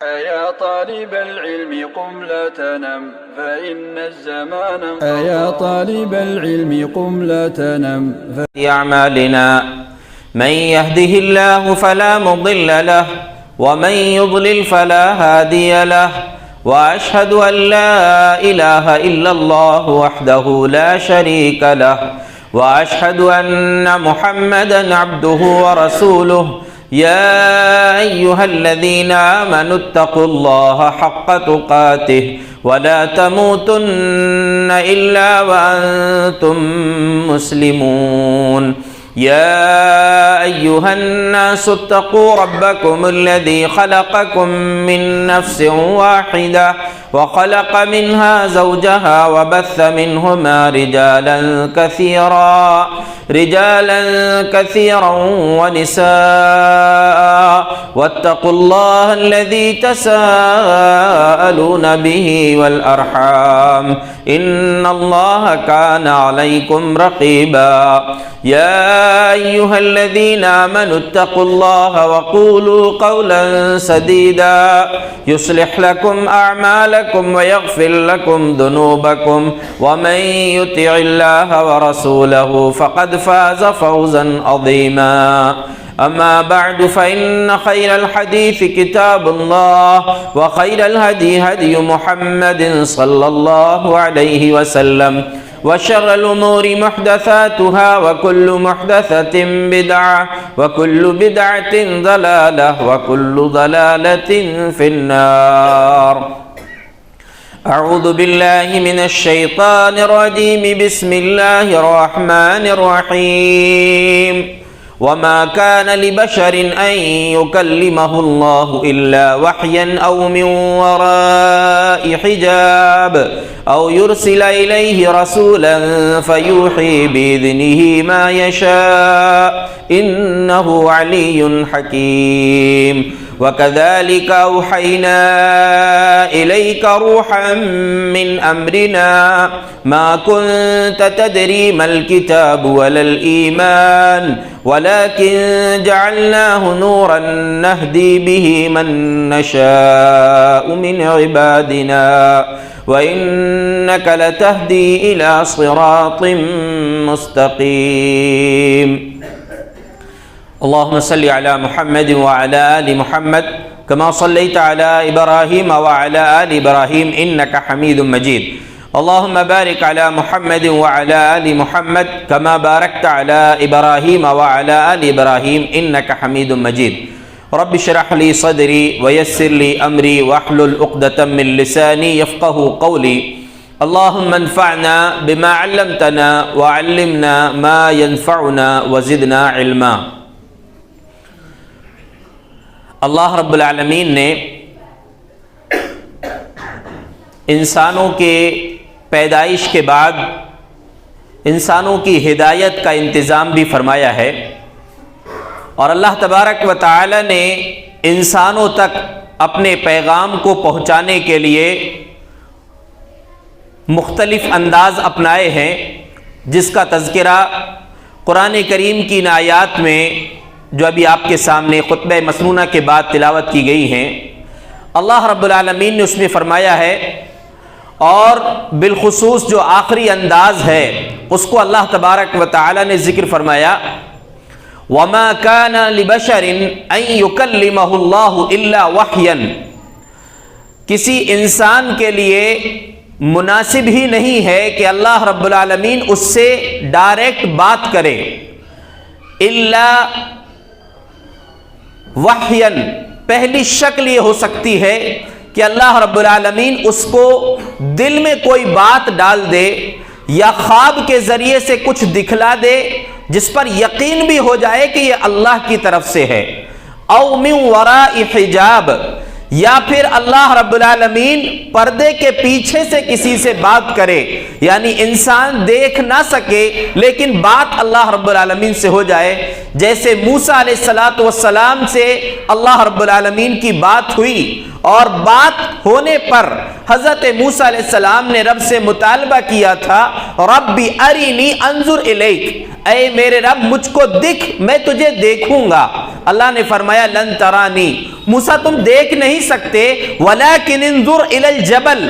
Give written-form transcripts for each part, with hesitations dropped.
أيا طالب العلم قم لا تنم فإن الزمان أيا طالب العلم قم لا تنم أعمالنا من يهده الله فلا مضل له ومن يضلل فلا هادي له وأشهد أن لا إله إلا الله وحده لا شريك له وأشهد أن محمدا عبده ورسوله يا أيها الذين آمنوا اتقوا الله حق تقاته ولا تموتن إلا وأنتم مسلمون يا أيها الناس اتقوا ربكم الذي خلقكم من نفس واحدة وخلق منها زوجها وبث منهما رجالا كثيرا ونساء واتقوا الله الذي تساءلون به والأرحام إن الله كان عليكم رقيبا يا أيها الذين آمنوا اتقوا الله وقولوا قولا سديدا يصلح لكم أعمالكم ويغفر لكم ذنوبكم ومن يطع الله ورسوله فقد فاز فوزا عظيما أما بعد فإن خير الحديث كتاب الله وخير الهدي هدي محمد صلى الله عليه وسلم وشر الأمور محدثاتها وكل محدثة بدعة وكل بدعة ضلالة وكل ضلالة في النار. أعوذ بالله من الشيطان الرجيم. بسم الله الرحمن الرحيم. وما كان لبشر أن يكلمه الله إلا وحيا أو من وراء حجاب أو يرسل إليه رسولا فيوحي بإذنه ما يشاء إنه علي حكيم. وكذلك أوحينا إليك روحا من أمرنا ما كنت تدري ما الكتاب ولا الإيمان ولكن جعلناه نورا نهدي به من نشاء من عبادنا وإنك لتهدي إلى صراط مستقيم. اللهم صل على محمد وعلى آل محمد كما صليت على إبراهيم وعلى آل إبراهيم إنك حميد مجيد. اللهم بارك على محمد وعلى آل محمد كما باركت على إبراهيم وعلى آل إبراهيم إنك حميد مجيد. رب اشرح لي صدري ويسر لي أمري واحلل عقدة من لساني يفقه قولي. اللهم انفعنا بما علمتنا وعلمنا ما ينفعنا وزدنا علما. اللہ رب العالمین نے انسانوں کے پیدائش کے بعد انسانوں کی ہدایت کا انتظام بھی فرمایا ہے، اور اللہ تبارک و تعالی نے انسانوں تک اپنے پیغام کو پہنچانے کے لیے مختلف انداز اپنائے ہیں، جس کا تذکرہ قرآن کریم کی ان آیات میں جو ابھی آپ کے سامنے خطبہ مسنونہ کے بعد تلاوت کی گئی ہیں، اللہ رب العالمین نے اس میں فرمایا ہے، اور بالخصوص جو آخری انداز ہے اس کو اللہ تبارک و تعالی نے ذکر فرمایا، وَمَا كَانَ لِبَشَرٍ أَن يُكَلِّمَهُ اللَّهُ إِلَّا وَحْيًا، کسی انسان کے لیے مناسب ہی نہیں ہے کہ اللہ رب العالمین اس سے ڈائریکٹ بات کرے، الا وحین، پہلی شکل یہ ہو سکتی ہے کہ اللہ رب العالمین اس کو دل میں کوئی بات ڈال دے یا خواب کے ذریعے سے کچھ دکھلا دے جس پر یقین بھی ہو جائے کہ یہ اللہ کی طرف سے ہے، او من وراء حجاب، یا پھر اللہ رب العالمین پردے کے پیچھے سے کسی سے بات کرے، یعنی انسان دیکھ نہ سکے لیکن بات اللہ رب العالمین سے ہو جائے، جیسے موسیٰ علیہ السلام سے اللہ رب العالمین کی بات ہوئی اور بات ہونے پر حضرت موسیٰ علیہ السلام نے رب سے مطالبہ کیا تھا ربی ارینی انظر الیک، اے میرے رب مجھ کو دکھ، میں تجھے دیکھوں گا۔ اللہ نے فرمایا لن ترانی، موسیٰ تم دیکھ نہیں سکتے، ولیکن انظر الی الجبل،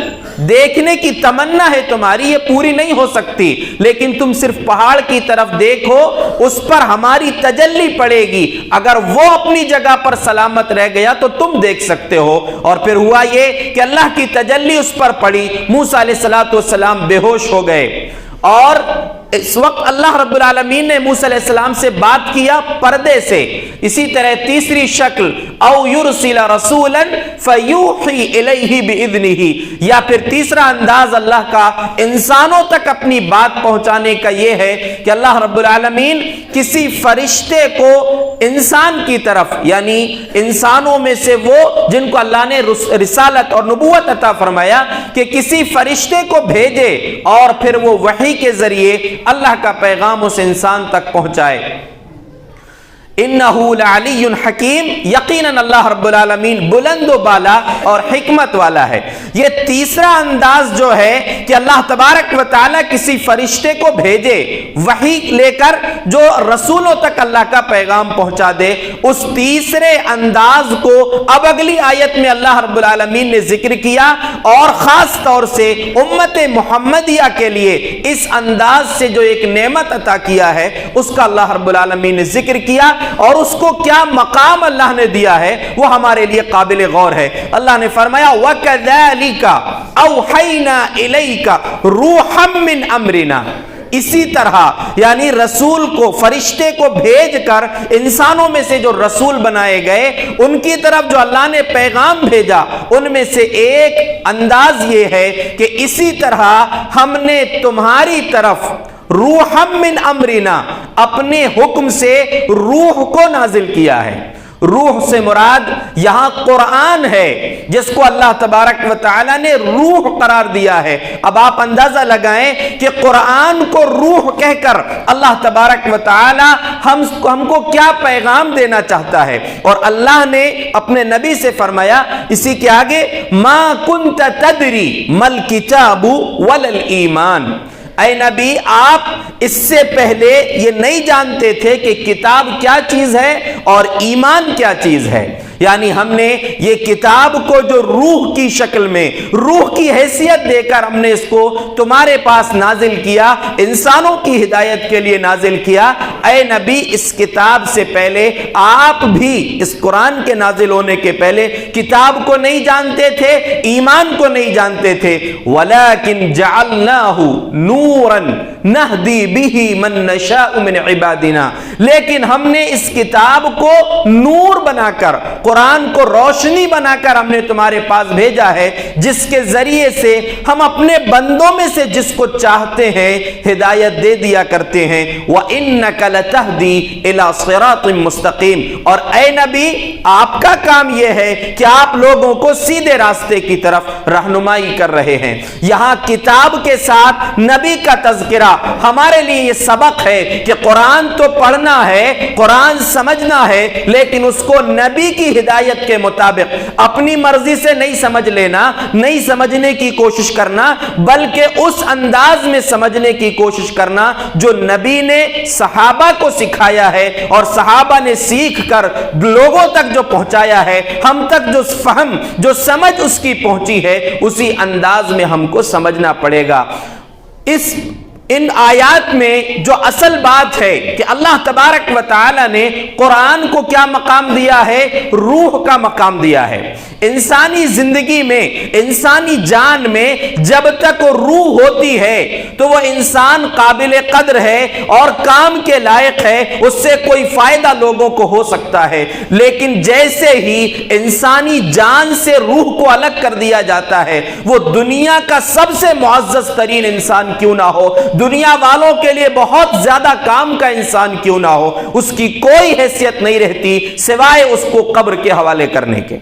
دیکھنے کی تمنا ہے تمہاری، یہ پوری نہیں ہو سکتی، لیکن تم صرف پہاڑ کی طرف دیکھو، اس پر ہماری تجلی پڑے گی، اگر وہ اپنی جگہ پر سلامت رہ گیا تو تم دیکھ سکتے ہو۔ اور پھر ہوا یہ کہ اللہ کی تجلی اس پر پڑی، موسیٰ علیہ السلام بے ہوش ہو گئے، اور اس وقت اللہ رب العالمین نے موسیٰ علیہ السلام سے بات کیا پردے سے۔ اسی طرح تیسری شکل او یرسل رسولا فیوحی الیہ باذنہ، یا پھر تیسرا انداز اللہ کا انسانوں تک اپنی بات پہنچانے کا یہ ہے کہ اللہ رب العالمین کسی فرشتے کو انسان کی طرف، یعنی انسانوں میں سے وہ جن کو اللہ نے رسالت اور نبوت عطا فرمایا، کہ کسی فرشتے کو بھیجے اور پھر وہ وحی کے ذریعے اللہ کا پیغام اس انسان تک پہنچائے۔ انہو لعلی حکیم، یقیناً اللہ رب العالمین بلند و بالا اور حکمت والا ہے۔ یہ تیسرا انداز جو ہے کہ اللہ تبارک و تعالیٰ کسی فرشتے کو بھیجے وحی لے کر جو رسولوں تک اللہ کا پیغام پہنچا دے، اس تیسرے انداز کو اب اگلی آیت میں اللہ رب العالمین نے ذکر کیا، اور خاص طور سے امت محمدیہ کے لیے اس انداز سے جو ایک نعمت عطا کیا ہے اس کا اللہ رب العالمین نے ذکر کیا، اور اس کو کیا مقام اللہ نے دیا ہے وہ ہمارے لیے قابل غور ہے۔ اللہ نے فرمایا وَكَذَلِكَ أَوْحَيْنَا إِلَيْكَ رُوحًا مِّنْ أَمْرِنَا، اسی طرح یعنی رسول کو، فرشتے کو بھیج کر انسانوں میں سے جو رسول بنائے گئے ان کی طرف جو اللہ نے پیغام بھیجا، ان میں سے ایک انداز یہ ہے کہ اسی طرح ہم نے تمہاری طرف روحم من امرنا، اپنے حکم سے روح کو نازل کیا ہے۔ روح سے مراد یہاں قرآن ہے جس کو اللہ تبارک و تعالی نے روح قرار دیا ہے۔ اب آپ اندازہ لگائیں کہ قرآن کو روح کہہ کر اللہ تبارک و تعالی ہم کو کیا پیغام دینا چاہتا ہے، اور اللہ نے اپنے نبی سے فرمایا اسی کے آگے ما کنت تدری مل کتاب ولل ایمان، اے نبی آپ اس سے پہلے یہ نہیں جانتے تھے کہ کتاب کیا چیز ہے اور ایمان کیا چیز ہے۔ یعنی ہم نے یہ کتاب کو جو روح کی شکل میں، روح کی حیثیت دے کر ہم نے اس کو تمہارے پاس نازل کیا، انسانوں کی ہدایت کے لیے نازل کیا۔ اے نبی اس کتاب سے پہلے آپ بھی اس قرآن کے نازل ہونے کے پہلے کتاب کو نہیں جانتے تھے، ایمان کو نہیں جانتے تھے۔ وَلَكِنْ جَعَلْنَاهُ نُورًا نَهْدِي بِهِ مَن نَّشَاءُ مِنْ عِبَادِنَا، لیکن ہم نے اس کتاب کو نور بنا کر، قرآن کو روشنی بنا کر ہم نے تمہارے پاس بھیجا ہے، جس کے ذریعے سے ہم اپنے بندوں میں سے جس کو چاہتے ہیں ہدایت دے دیا کرتے ہیں۔ وَإِنَّكَ لَتَهْدِي إِلَى صِرَاطٍ مُسْتَقِيمٍ، اور اے نبی آپ کا کام یہ ہے کہ آپ لوگوں کو سیدھے راستے کی طرف رہنمائی کر رہے ہیں۔ یہاں کتاب کے ساتھ نبی کا تذکرہ ہمارے لیے یہ سبق ہے کہ قرآن تو پڑھنا ہے، قرآن سمجھنا ہے، لیکن اس کو نبی کی ہدایت کے مطابق اپنی مرضی سے نہیں سمجھ لینا، نہیں سمجھنے کی کوشش کرنا، بلکہ اس انداز میں سمجھنے کی کوشش کرنا جو نبی نے صحابہ کو سکھایا ہے، اور صحابہ نے سیکھ کر لوگوں تک جو پہنچایا ہے، ہم تک جو فہم، جو سمجھ اس کی پہنچی ہے، اسی انداز میں ہم کو سمجھنا پڑے گا۔ ان آیات میں جو اصل بات ہے کہ اللہ تبارک و تعالی نے قرآن کو کیا مقام دیا ہے، روح کا مقام دیا ہے۔ انسانی زندگی میں، انسانی جان میں جب تک روح ہوتی ہے تو وہ انسان قابل قدر ہے اور کام کے لائق ہے، اس سے کوئی فائدہ لوگوں کو ہو سکتا ہے، لیکن جیسے ہی انسانی جان سے روح کو الگ کر دیا جاتا ہے، وہ دنیا کا سب سے معزز ترین انسان کیوں نہ ہو، دنیا والوں کے لیے بہت زیادہ کام کا انسان کیوں نہ ہو، اس کی کوئی حیثیت نہیں رہتی سوائے اس کو قبر کے حوالے کرنے کے۔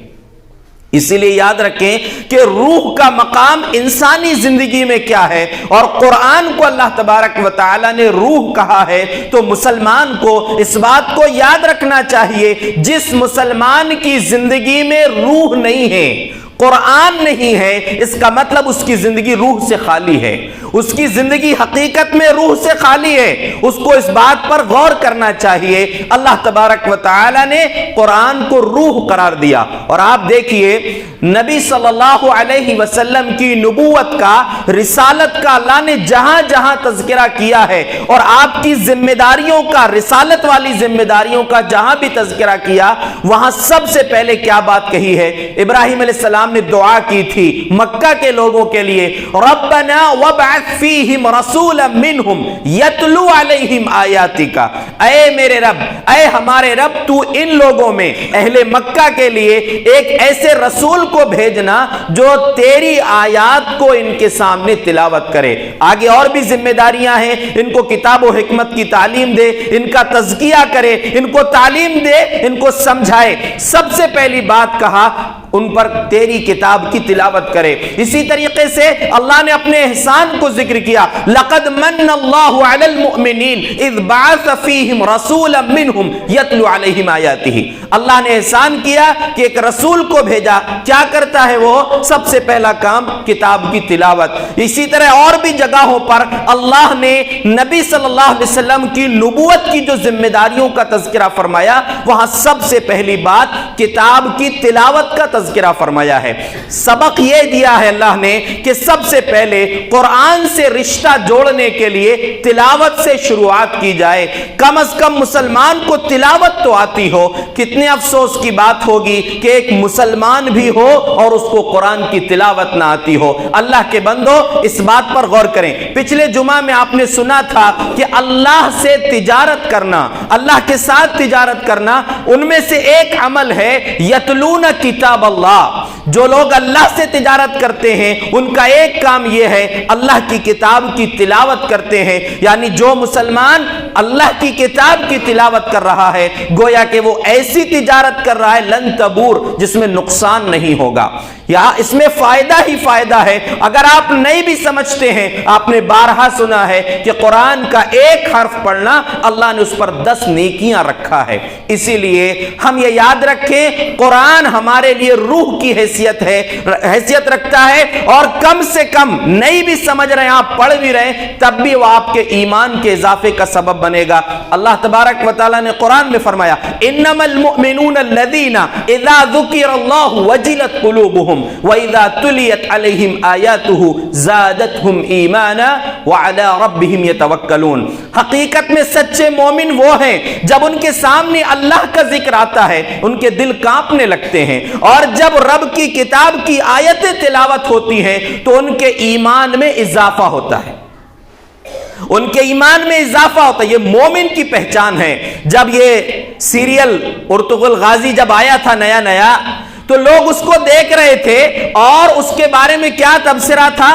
اسی لیے یاد رکھیں کہ روح کا مقام انسانی زندگی میں کیا ہے، اور قرآن کو اللہ تبارک و تعالی نے روح کہا ہے، تو مسلمان کو اس بات کو یاد رکھنا چاہیے جس مسلمان کی زندگی میں روح نہیں ہے، قرآن نہیں ہے، اس کا مطلب اس کی زندگی روح سے خالی ہے، اس کی زندگی حقیقت میں روح سے خالی ہے۔ اس کو اس بات پر غور کرنا چاہیے۔ اللہ تبارک و تعالی نے قرآن کو روح قرار دیا، اور آپ دیکھیے نبی صلی اللہ علیہ وسلم کی نبوت کا، رسالت کا اللہ نے جہاں جہاں تذکرہ کیا ہے، اور آپ کی ذمہ داریوں کا، رسالت والی ذمہ داریوں کا جہاں بھی تذکرہ کیا، وہاں سب سے پہلے کیا بات کہی ہے؟ ابراہیم علیہ السلام نے دعا کی تھی مکہ کے لوگوں کے لیے، ربنا وابعث فیہم رسولا منہم یتلو علیہم آیاتک، اے میرے رب، اے ہمارے رب، تو ان لوگوں میں اہل مکہ کے لیے ایک ایسے رسول کو بھیجنا جو تیری آیات کو ان کے سامنے تلاوت کرے۔ آگے اور بھی ذمہ داریاں ہیں، ان کو کتاب و حکمت کی تعلیم دے، ان کا تزکیہ کرے، ان کو تعلیم دے، ان کو سمجھائے۔ سب سے پہلی بات کہا ان پر تیری کتاب کی تلاوت کرے۔ اسی طریقے سے اللہ نے اپنے احسان کو ذکر کیا، لقد من اللہ علی المؤمنین اذ بعث فیہم رسولا منہم یتلو علیہم آیاتہ۔ اللہ نے احسان کیا کہ ایک رسول کو بھیجا، کیا کرتا ہے وہ؟ سب سے پہلا کام کتاب کی تلاوت۔ اسی طرح اور بھی جگہوں پر اللہ نے نبی صلی اللہ علیہ وسلم کی نبوت کی جو ذمہ داریوں کا تذکرہ فرمایا، وہاں سب سے پہلی بات کتاب کی تلاوت کا تذکرہ فرمایا ہے۔ سبق یہ دیا ہے اللہ نے کہ سب سے پہلے قرآن سے رشتہ جوڑنے کے لیے تلاوت سے شروعات کی جائے۔ کم از کم مسلمان کو تلاوت تو آتی ہو۔ کتنے افسوس کی بات ہوگی کہ ایک مسلمان بھی ہو اور اس کو قرآن کی تلاوت نہ آتی ہو۔ اللہ کے بندو اس بات پر غور کریں۔ پچھلے جمعہ میں آپ نے سنا تھا کہ اللہ سے تجارت کرنا، اللہ کے ساتھ تجارت کرنا، ان میں سے ایک عمل ہے یتلون کتاب اللہ۔ جو لوگ اللہ سے تجارت کرتے ہیں ان کا ایک کام یہ ہے اللہ کی کتاب کی تلاوت کرتے ہیں۔ یعنی جو مسلمان اللہ کی کتاب کی تلاوت کر رہا ہے گویا کہ وہ ایسی تجارت کر رہا ہے لن تبور، جس میں نقصان نہیں ہوگا، یا اس میں فائدہ ہی فائدہ ہے۔ اگر آپ نہیں بھی سمجھتے ہیں، آپ نے بارہا سنا ہے کہ قرآن کا ایک حرف پڑھنا اللہ نے اس پر 10 نیکیاں رکھا ہے۔ اسی لیے ہم یہ یاد رکھیں قرآن ہمارے لیے روح کی حیثیت رکھتا ہے، اور کم سے کم نہیں بھی سمجھ رہے ہیں، آپ پڑھ بھی رہے ہیں، تب بھی وہ آپ کے ایمان کے اضافے کا سبب بنے گا۔ اللہ تبارک و تعالی نے قرآن میں فرمایا انما المؤمنون الذین اذا ذکر اللہ وجلت قلوبهم واذا تلیت علیہم آیاتہ زادتهم ایمانا وعلی ربهم یتوکلون۔ حقیقت میں سچے مومن وہ ہیں جب ان کے سامنے اللہ کا ذکر آتا ہے ان کے دل کانپنے لگتے ہیں، اور جب رب کی کتاب کی آیتیں تلاوت ہوتی ہیں تو ان کے ایمان میں اضافہ ہوتا ہے، ان کے ایمان میں اضافہ ہوتا ہے۔ یہ مومن کی پہچان ہے۔ جب یہ سیریل ارطغرل غازی جب آیا تھا نیا نیا تو لوگ اس کو دیکھ رہے تھے، اور اس کے بارے میں کیا تبصرہ تھا؟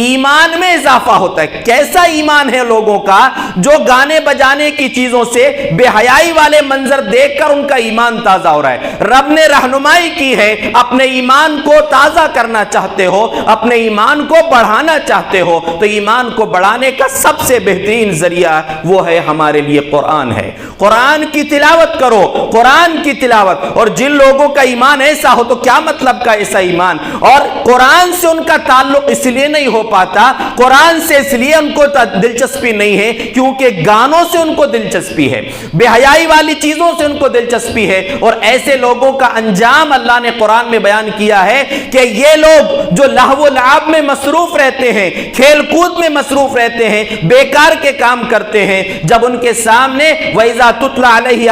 ایمان میں اضافہ ہوتا ہے۔ کیسا ایمان ہے لوگوں کا جو گانے بجانے کی چیزوں سے، بے حیائی والے منظر دیکھ کر ان کا ایمان تازہ ہو رہا ہے۔ رب نے رہنمائی کی ہے، اپنے ایمان کو تازہ کرنا چاہتے ہو، اپنے ایمان کو بڑھانا چاہتے ہو تو ایمان کو بڑھانے کا سب سے بہترین ذریعہ وہ ہے ہمارے لیے قرآن ہے۔ قرآن کی تلاوت کرو، قرآن کی تلاوت۔ اور جن لوگوں کا ایمان ایسا ہو تو کیا مطلب کا ایسا ایمان؟ اور قرآن سے ان کا تعلق اس لیے نہیں ہو پاتا، قرآن سے اس لیے ان کو دلچسپی نہیں ہے کیونکہ گانوں سے ان کو دلچسپی ہے، بے حیائی والی چیزوں سے ان کو دلچسپی ہے۔ اور ایسے لوگوں کا انجام اللہ نے قرآن میں بیان کیا ہے کہ یہ لوگ جو لہو و لعب میں مصروف رہتے ہیں، کھیل کود میں مصروف رہتے ہیں، بیکار کے کام کرتے ہیں، جب ان کے سامنے وَإِذَا تُتْلَى عَلَيْهِ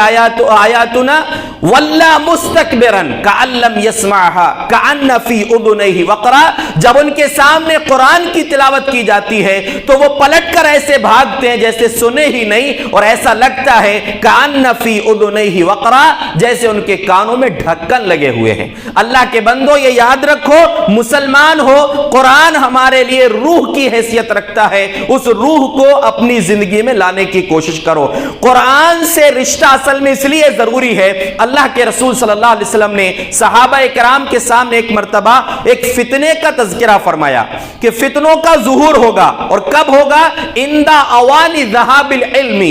آیاتنا وَلَّى مُسْتَكْبِرًا كَأَن لَّمْ يَسْمَعْهَا كَأَنَّ فِي أُذُنَيْهِ وَقْرًا جب ان کے سامنے قرآن کی تلاوت کی جاتی ہے تو وہ پلٹ کر ایسے بھاگتے ہیں جیسے سنے ہی نہیں، اور ایسا لگتا ہے کأن فی اذنیہ وقرا، جیسے ان کے کانوں میں ڈھکن لگے ہوئے ہیں۔ اللہ کے بندو یہ یاد رکھو، مسلمان ہو، قرآن ہمارے لیے روح کی حیثیت رکھتا ہے، اس روح کو اپنی زندگی میں لانے کی کوشش کرو۔ قرآن سے رشتہ اصل میں اس لیے ضروری ہے، اللہ کے رسول صلی اللہ علیہ وسلم نے صحابہ کرام کے سامنے ایک مرتبہ ایک فتنے کا تذکرہ فرمایا کہ فتنوں کا ظہور ہوگا، اور کب ہوگا؟ اندہ اوانی ذہاب العلم،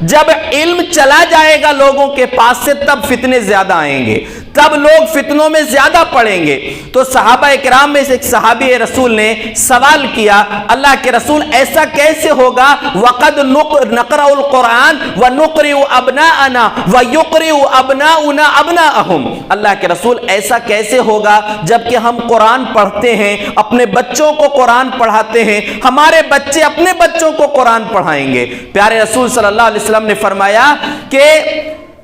جب علم چلا جائے گا لوگوں کے پاس سے تب فتنے زیادہ آئیں گے، تب لوگ فتنوں میں زیادہ پڑیں گے۔ تو صحابہ کرام میں سے ایک صحابی رسول نے سوال کیا، اللہ کے رسول ایسا کیسے ہوگا؟ وَقَدْ نَقْرَأُ الْقُرْآنَ وَنُقْرِئُ أَبْنَاءَنَا وَيُقْرِئُ أَبْنَاؤُنَا أَبْنَاءَهُمْ، اللہ کے رسول ایسا کیسے ہوگا جبکہ ہم قرآن پڑھتے ہیں، اپنے بچوں کو قرآن پڑھاتے ہیں، ہمارے بچے اپنے بچوں کو قرآن پڑھائیں گے؟ پیارے رسول صلی اللہ علیہ وسلم نے فرمایا کہ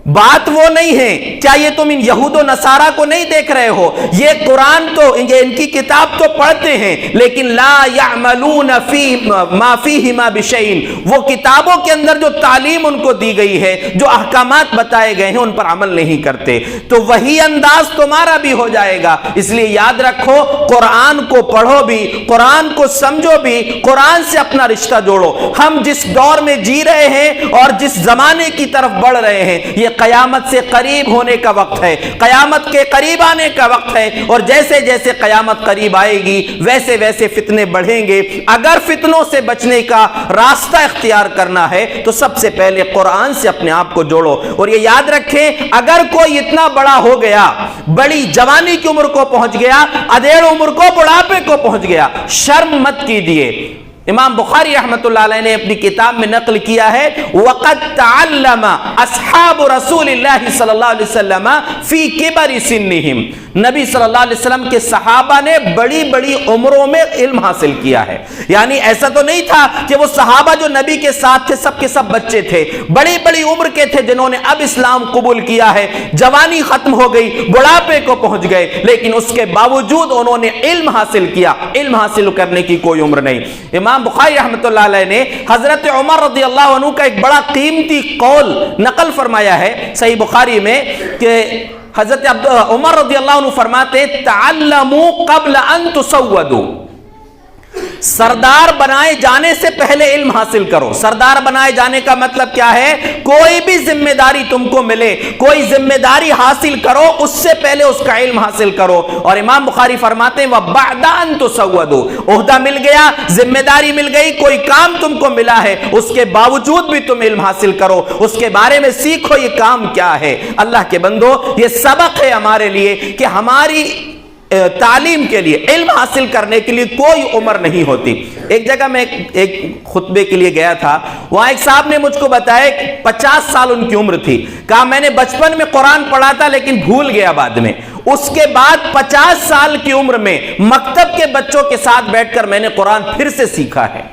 بات وہ نہیں ہے، کیا یہ تم ان یہود و نصارہ کو نہیں دیکھ رہے ہو؟ یہ قرآن تو ان کی کتاب تو پڑھتے ہیں لیکن لا یعملون فی ما فیہما بشیء، وہ کتابوں کے اندر جو تعلیم ان کو دی گئی ہے، جو احکامات بتائے گئے ہیں، ان پر عمل نہیں کرتے۔ تو وہی انداز تمہارا بھی ہو جائے گا، اس لیے یاد رکھو، قرآن کو پڑھو بھی، قرآن کو سمجھو بھی، قرآن سے اپنا رشتہ جوڑو۔ ہم جس دور میں جی رہے ہیں اور جس زمانے کی طرف بڑھ رہے ہیں، یہ قیامت سے قریب ہونے کا وقت ہے، قیامت کے قریب آنے کا وقت ہے، اور جیسے جیسے قیامت قریب آئے گی ویسے ویسے فتنے بڑھیں گے۔ اگر فتنوں سے بچنے کا راستہ اختیار کرنا ہے تو سب سے پہلے قرآن سے اپنے آپ کو جوڑو، اور یہ یاد رکھیں، اگر کوئی اتنا بڑا ہو گیا، بڑی جوانی کی عمر کو پہنچ گیا، ادھیڑ عمر کو، بڑھاپے کو پہنچ گیا، شرم مت کیجیے۔ امام بخاری رحمۃ اللہ علیہ نے اپنی کتاب میں نقل کیا ہے، وَقَدْ تَعَلَّمَ أَصْحَابُ رَسُولِ اللَّهِ صلی اللہ علیہ وسلم فِي كِبَرِ سِنِّهِمْ، نبی صلی اللہ علیہ وسلم کے صحابہ نے بڑی بڑی عمروں میں علم حاصل کیا ہے۔ یعنی ایسا تو نہیں تھا کہ وہ صحابہ جو نبی کے ساتھ تھے سب کے سب بچے تھے، بڑی بڑی عمر کے تھے جنہوں نے اب اسلام قبول کیا ہے، جوانی ختم ہو گئی، بڑھاپے کو پہنچ گئے، لیکن اس کے باوجود انہوں نے علم حاصل کیا۔ علم حاصل کرنے کی کوئی عمر نہیں۔ امام بخاری رحمۃ اللہ علیہ نے حضرت عمر رضی اللہ عنہ کا ایک بڑا قیمتی قول نقل فرمایا ہے صحیح بخاری میں، کہ حضرت عمر رضی اللہ عنہ فرماتے تعلموا قبل ان تسودوا، سردار بنائے جانے سے پہلے علم حاصل کرو۔ سردار بنائے جانے کا مطلب کیا ہے؟ کوئی بھی ذمہ داری تم کو ملے، کوئی ذمہ داری حاصل کرو، اس سے پہلے اس کا علم حاصل کرو۔ اور امام بخاری فرماتے ہیں وَبَعْدَ أَن تُسَوَّدُوا، عہدہ مل گیا، ذمہ داری مل گئی، کوئی کام تم کو ملا ہے، اس کے باوجود بھی تم علم حاصل کرو، اس کے بارے میں سیکھو یہ کام کیا ہے۔ اللہ کے بندو، یہ سبق ہے ہمارے لیے کہ ہماری تعلیم کے لیے، علم حاصل کرنے کے لیے کوئی عمر نہیں ہوتی۔ ایک جگہ میں ایک خطبے کے لیے گیا تھا، وہاں ایک صاحب نے مجھ کو بتایا کہ 50 سال ان کی عمر تھی، کہا میں نے بچپن میں قرآن پڑھا تھا لیکن بھول گیا بعد میں، اس کے بعد 50 سال کی عمر میں مکتب کے بچوں کے ساتھ بیٹھ کر میں نے قرآن پھر سے سیکھا ہے۔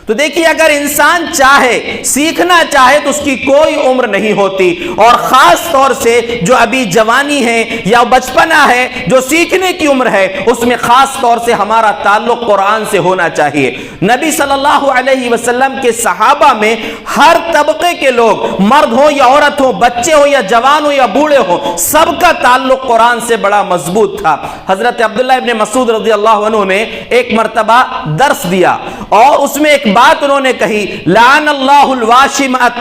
تو دیکھیے، اگر انسان چاہے، سیکھنا چاہے تو اس کی کوئی عمر نہیں ہوتی، اور خاص طور سے جو ابھی جوانی ہے یا بچپنا ہے، جو سیکھنے کی عمر ہے، اس میں خاص طور سے ہمارا تعلق قرآن سے ہونا چاہیے۔ نبی صلی اللہ علیہ وسلم کے صحابہ میں ہر طبقے کے لوگ، مرد ہو یا عورت ہو، بچے ہو یا جوان ہو یا بوڑھے ہو، سب کا تعلق قرآن سے بڑا مضبوط تھا۔ حضرت عبداللہ ابن مسعود رضی اللہ عنہ نے ایک مرتبہ درس دیا، اور اس میں ایک بات انہوں نے کہی، لعن اللہ الواشمات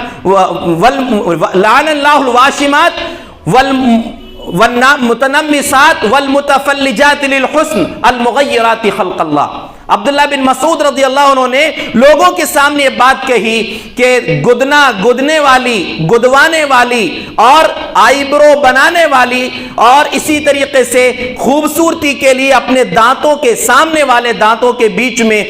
والمتنمسات والمتفلجات للحسن المغیرات خلق اللہ۔ عبداللہ بن مسعود رضی اللہ عنہ نے لوگوں کے سامنے یہ بات کہی کہ گدنے والی، گدوانے والی، اور آئیبرو بنانے والی، اور اسی طریقے سے خوبصورتی کے لیے اپنے دانتوں کے، سامنے والے دانتوں کے بیچ میں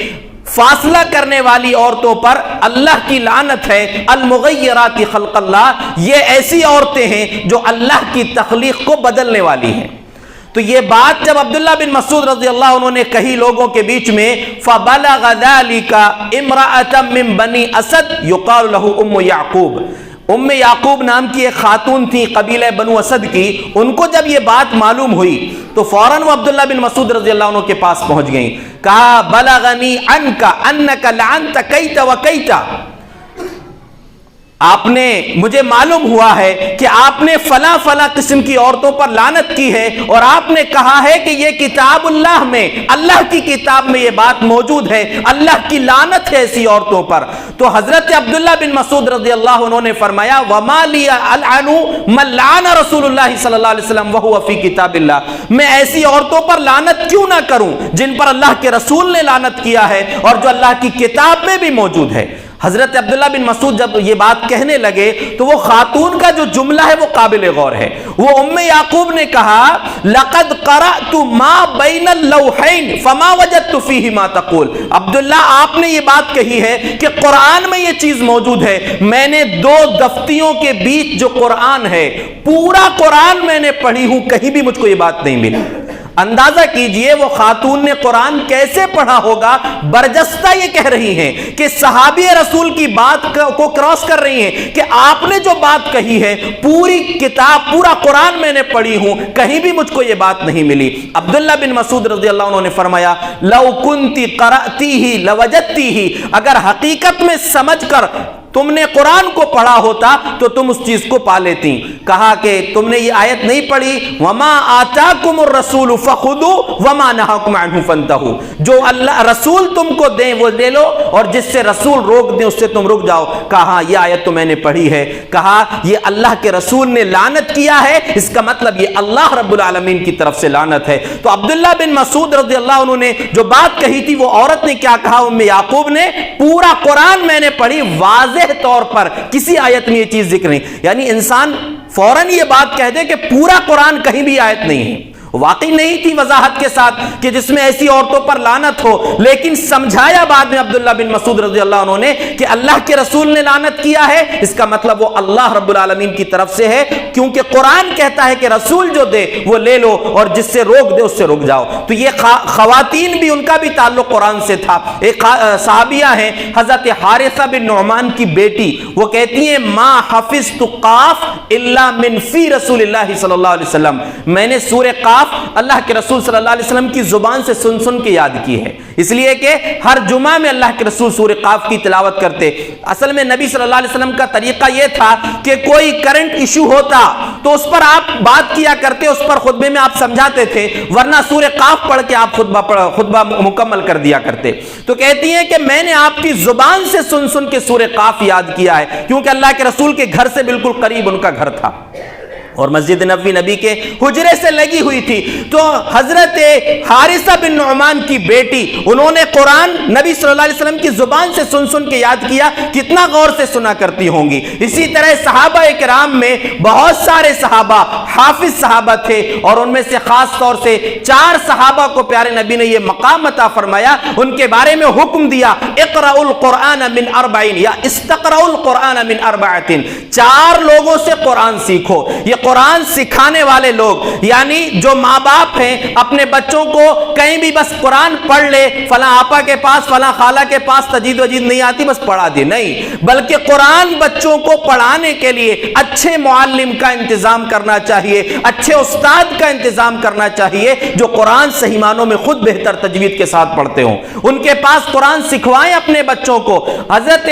فاصلہ کرنے والی عورتوں پر اللہ کی لعنت ہے۔ المغیرات خلق اللہ، یہ ایسی عورتیں ہیں جو اللہ کی تخلیق کو بدلنے والی ہیں۔ تو یہ بات جب عبداللہ بن مسعود رضی اللہ عنہ نے کہی لوگوں کے بیچ میں، فَبَلَغَ ذَلِكَ امْرَأَةً مِّن بَنِي أَسَدْ يُقَالُ لَهُ أُمُّ يَعْقُوب، یعقوب نام کی ایک خاتون تھی قبیلہ بنو اسد کی، ان کو جب یہ بات معلوم ہوئی تو فوراً وہ عبداللہ بن مسعود رضی اللہ عنہ کے پاس پہنچ گئیں، کہا بلغنی عنک انک لعنت کیت و کیت، آپ نے، مجھے معلوم ہوا ہے کہ آپ نے فلاں فلاں قسم کی عورتوں پر لعنت کی ہے، اور آپ نے کہا ہے کہ یہ کتاب اللہ میں، اللہ کی کتاب میں یہ بات موجود ہے، اللہ کی لعنت ہے ایسی عورتوں پر۔ تو حضرت عبداللہ بن مسعود رضی اللہ عنہ نے فرمایا وَمَا لِيَ أَلْعَنُ مَنْ لَعَنَ رسول اللہ صلی اللہ علیہ وسلم وَهُوَ فِي کتاب اللہ، میں ایسی عورتوں پر لعنت کیوں نہ کروں جن پر اللہ کے رسول نے لعنت کیا ہے اور جو اللہ کی کتاب میں بھی موجود ہے۔ حضرت عبداللہ بن مسعود جب یہ بات کہنے لگے تو وہ خاتون کا جو جملہ ہے وہ قابل غور ہے۔ وہ یعقوب نے کہا لقد قرأت ما بین اللوحین فما وجدت فیہ ما تقول، عبداللہ آپ نے یہ بات کہی ہے کہ قرآن میں یہ چیز موجود ہے، میں نے دو دفتیوں کے بیچ جو قرآن ہے پورا قرآن میں نے پڑھی ہوں، کہیں بھی مجھ کو یہ بات نہیں ملی۔ اندازہ کیجئے وہ خاتون نے قرآن کیسے پڑھا ہوگا، برجستہ یہ کہہ رہی ہیں کہ صحابی رسول کی بات کو کراس کر رہی ہیں کہ آپ نے جو بات کہی ہے پوری کتاب، پورا قرآن میں نے پڑھی ہوں، کہیں بھی مجھ کو یہ بات نہیں ملی۔ عبداللہ بن مسعود رضی اللہ عنہ نے فرمایا لو کنتی قرأتیہ لوجدتیہ، اگر حقیقت میں سمجھ کر تم نے قرآن کو پڑھا ہوتا تو تم اس چیز کو پا لیتی۔ کہا کہ تم نے یہ آیت نہیں پڑھی وما آتاکم الرسول فخذوا وما نہاکم عنہ فانتہوا، جو اللہ رسول تم کو دیں وہ لے لو اور جس سے رسول روک دیں اس سے تم رک جاؤ۔ کہا یہ آیت تو میں نے پڑھی ہے۔ کہا یہ اللہ کے رسول نے لعنت کیا ہے، اس کا مطلب یہ اللہ رب العالمین کی طرف سے لعنت ہے۔ تو عبداللہ بن مسعود رضی اللہ عنہ نے جو بات کہی تھی وہ عورت نے کیا کہا، یعقوب نے پورا قرآن میں نے پڑھی، واضح طور پر کسی آیت میں یہ چیز ذکر نہیں، یعنی انسان فوراً یہ بات کہہ دے کہ پورا قرآن کہیں بھی آیت نہیں ہے، واقعی نہیں تھی وضاحت کے ساتھ کہ جس میں ایسی عورتوں پر لعنت ہو، لیکن سمجھایا بعد میں عبداللہ بن مسعود رضی اللہ عنہ نے کہ اللہ کے رسول نے لعنت کیا ہے، اس کا مطلب وہ اللہ رب العالمین کی طرف سے ہے، کیونکہ قرآن کہتا ہے کہ رسول جو دے وہ لے لو اور جس سے روک دے اس سے رک جاؤ۔ تو یہ خواتین بھی، ان کا بھی تعلق قرآن سے تھا۔ ایک صحابیہ ہیں حضرت حارثہ بن نعمان کی بیٹی، وہ کہتی ہیں ما حفظت قاف الا من فی رسول اللہ صلی اللہ علیہ وسلم، میں نے سورہ قاف اللہ کے رسول صلی اللہ علیہ وسلم کی زبان سے سن سن کے یاد کی ہے، اس لیے کہ ہر جمعہ میں اللہ کے رسول سورہ قاف کی تلاوت کرتے۔ اصل میں نبی صلی اللہ علیہ وسلم کا طریقہ یہ تھا کہ کوئی کرنٹ ایشو ہوتا تو اس پر آپ بات کیا کرتے، اس پر خطبے میں آپ سمجھاتے تھے، ورنہ سورہ قاف پڑھ کے آپ خطبہ مکمل کر دیا کرتے۔ تو کہتی ہیں کہ میں نے آپ کی زبان سے سن سن کے سورہ قاف یاد کیا ہے، کیونکہ اللہ کے رسول کے گھر سے بالکل قریب ان کا گھر تھا اور مسجد نبی کے حجرے سے لگی ہوئی تھی۔ تو حضرت حارثہ بن نعمان کی بیٹی، انہوں نے قرآن نبی صلی اللہ علیہ وسلم کی زبان سے سن سن کے یاد کیا، کتنا غور سے سنا کرتی ہوں گی۔ اسی طرح صحابہ اکرام میں بہت سارے صحابہ حافظ صحابہ تھے، اور ان میں سے خاص طور سے 4 صحابہ کو پیارے نبی نے یہ مقام عطا فرمایا، ان کے بارے میں حکم دیا اقرأوا القرآن من 4 یا استقرأوا القرآن من 4، 4 لوگوں سے قرآن سیکھو۔ یہ قرآن سکھانے والے لوگ، یعنی جو ماں باپ ہیں اپنے بچوں کو کہیں بھی بس قرآن پڑھ لے، فلاں آپا کے پاس فلاں خالہ کے پاس تجوید وجید نہیں آتی بس پڑھا دی، نہیں، بلکہ قرآن بچوں کو پڑھانے کے لیے اچھے معلم کا انتظام کرنا چاہیے، اچھے استاد کا انتظام کرنا چاہیے جو قرآن صحیح معنوں میں خود بہتر تجوید کے ساتھ پڑھتے ہوں، ان کے پاس قرآن سکھوائیں اپنے بچوں کو۔ حضرت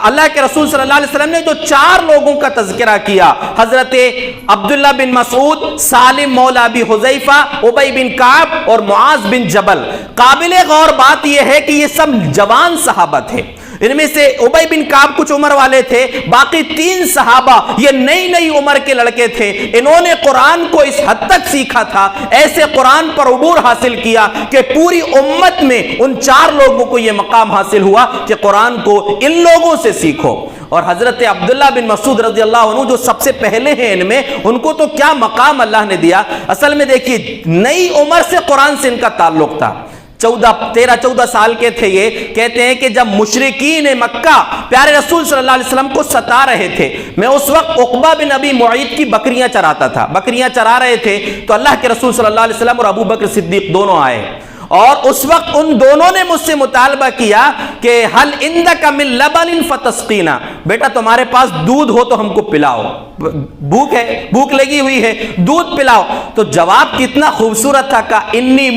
اللہ کے رسول صلی اللہ علیہ وسلم نے جو 4 لوگوں کا تذکرہ کیا، حضرت عبداللہ بن مسعود، سالم مولا ابی حذیفہ، ابی بن کعب اور معاذ بن جبل، قابل غور بات یہ ہے کہ یہ سب جوان صحابہ تھے۔ ان میں سے ابی بن کعب کچھ عمر والے تھے، باقی 3 صحابہ یہ نئی نئی عمر کے لڑکے تھے، انہوں نے قرآن کو اس حد تک سیکھا تھا، ایسے قرآن پر عبور حاصل کیا کہ پوری امت میں ان 4 لوگوں کو یہ مقام حاصل ہوا کہ قرآن کو ان لوگوں سے سیکھو۔ اور حضرت عبداللہ بن مسعود رضی اللہ عنہ جو سب سے پہلے ہیں ان میں، ان کو تو کیا مقام اللہ نے دیا۔ اصل میں دیکھیے نئی عمر سے قرآن سے ان کا تعلق تھا، 13-14 سال کے تھے۔ یہ کہتے ہیں کہ جب مشرکین مکہ پیارے رسول صلی اللہ علیہ وسلم کو ستا رہے تھے، میں اس وقت عقبہ بن ابی معیط کی بکریاں چراتا تھا، بکریاں چرا رہے تھے، تو اللہ کے رسول صلی اللہ علیہ وسلم اور ابو بکر صدیق دونوں آئے اور اس وقت ان دونوں نے مجھ سے مطالبہ کیا کہ حل عندک من لبن فتسقینا، بیٹا تمہارے پاس دودھ ہو تو ہم کو پلاؤ، بھوک ہے، بھوک لگی ہوئی ہے، دودھ پلاؤ۔ تو جواب کتنا خوبصورت تھا، کہا انی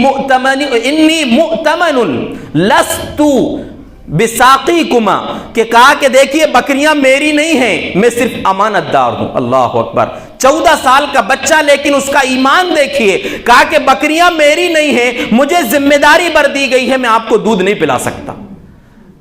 مؤتمن لست بساقیکما، کہ کہا کہ دیکھیے بکریاں میری نہیں ہیں، میں صرف امانت دار ہوں۔ اللہ اکبر، 14 سال کا بچہ، لیکن اس کا ایمان دیکھیے، کہا کہ بکریاں میری نہیں ہیں، مجھے ذمہ داری بر دی گئی ہے، میں آپ کو دودھ نہیں پلا سکتا۔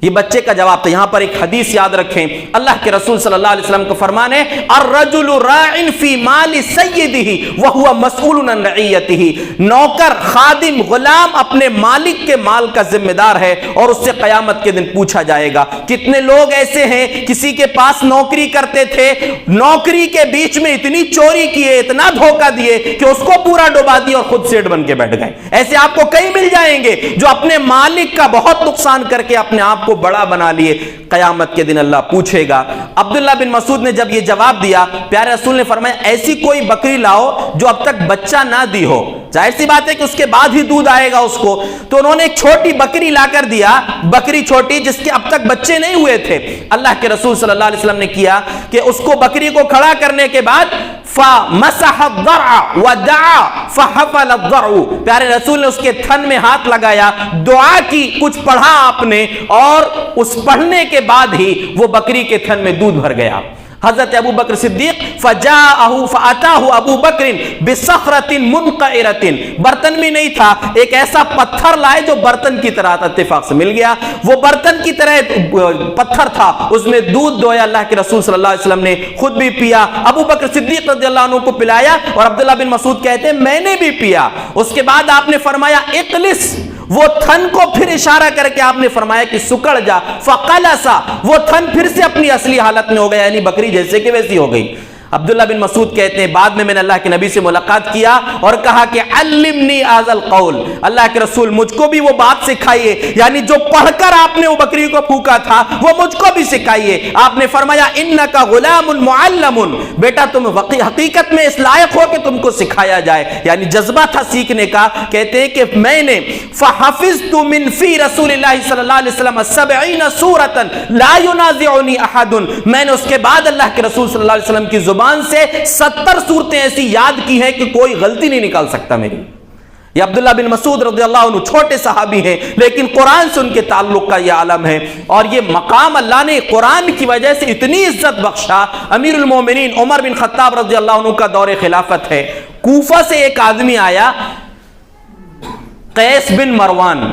یہ بچے کا جواب تھا۔ یہاں پر ایک حدیث یاد رکھیں، اللہ کے رسول صلی اللہ علیہ وسلم کو فرمان ہے الرجل راع فی مال سیدہ وہو مسئول عن رعیتہ، نوکر، خادم، غلام اپنے مالک کے مال کا ذمہ دار ہے اور اس سے قیامت کے دن پوچھا جائے گا۔ کتنے لوگ ایسے ہیں، کسی کے پاس نوکری کرتے تھے، نوکری کے بیچ میں اتنی چوری کیے، اتنا دھوکہ دیے کہ اس کو پورا ڈوبا دیا اور خود سیٹ بن کے بیٹھ گئے۔ ایسے آپ کو کئی مل جائیں گے جو اپنے مالک کا بہت نقصان کر کے اپنے آپ کو بڑا بنا لیے، قیامت کے دن اللہ پوچھے گا۔ عبداللہ بن مسعود نے جب یہ جواب دیا، پیارے رسول نے فرمایا ایسی کوئی بکری لاؤ جو اب تک بچہ نہ دی ہو، ظاہر سی بات ہے کہ اس کے بعد ہی دودھ آئے گا اس کو۔ تو انہوں نے ایک چھوٹی بکری لا کر دیا، بکری چھوٹی جس کے اب تک بچے نہیں ہوئے تھے۔ اللہ کے رسول صلی اللہ علیہ وسلم نے کیا کہ اس کو، بکری کو کھڑا کرنے کے بعد فَمَسَحَ الضَّرْعَ وَدَعَا فَحَفَلَ الضَّرْعُ، پیارے رسول نے اس کے تھن میں ہاتھ لگایا، دعا کی، کچھ پڑھا آپ نے، اور اس پڑھنے کے بعد ہی وہ بکری کے تھن میں دودھ بھر گیا۔ حضرت ابو بکر صدیق فَأَتَاهُ ابو بکر بِصَخْرَةٍ مُنْقَعِرَةٍ، برتن بھی نہیں تھا، ایک ایسا پتھر لائے جو برتن کی طرح اتفاق سے مل گیا، وہ برتن کی طرح پتھر تھا، اس میں دودھ دویا، اللہ کے رسول صلی اللہ علیہ وسلم نے خود بھی پیا، ابو بکر صدیق رضی اللہ عنہ کو پلایا، اور عبداللہ بن مسعود کہتے ہیں میں نے بھی پیا۔ اس کے بعد آپ نے فرمایا اقلس، وہ تھن کو پھر اشارہ کر کے آپ نے فرمایا کہ سکڑ جا، فقلسا، وہ تھن پھر سے اپنی اصلی حالت میں ہو گیا، یعنی بکری جیسے کہ ویسی ہو گئی۔ عبداللہ بن مسعود کہتے ہیں بعد میں نے اللہ کے نبی سے ملاقات کیا اور کہا کہ علمنی ھذا القول، اللہ کے رسول مجھ کو بھی وہ بات سکھائیے، یعنی جو پڑھ کر آپ نے وہ بکری کو پھونکا تھا وہ مجھ کو بھی سکھائیے۔ آپ نے فرمایا انکا غلام معلم، بیٹا تم حقیقت میں اس لائق ہو کہ تم کو سکھایا جائے، یعنی جذبہ تھا سیکھنے کا۔ کہتے ہیں کہ میں نے فحفظت من فی رسول اللہ صلی اللہ علیہ وسلم 70 سورۃ لا ینازعنی احد، میں نے اس کے بعد اللہ کے رسول صلی اللہ علیہ وسلم کی زبان سے 70 صورتیں ایسی یاد کی ہیں کہ کوئی غلطی نہیں نکال سکتا میری۔ یہ عبداللہ بن مسعود رضی اللہ عنہ چھوٹے صحابی ہیں، لیکن قرآن سے ان کے تعلق کا یہ عالم ہے، اور یہ مقام اللہ نے قرآن کی وجہ سے اتنی عزت بخشا۔ امیر المومنین عمر بن خطاب رضی اللہ عنہ کا دور خلافت ہے، کوفہ سے ایک آدمی آیا، قیس بن مروان،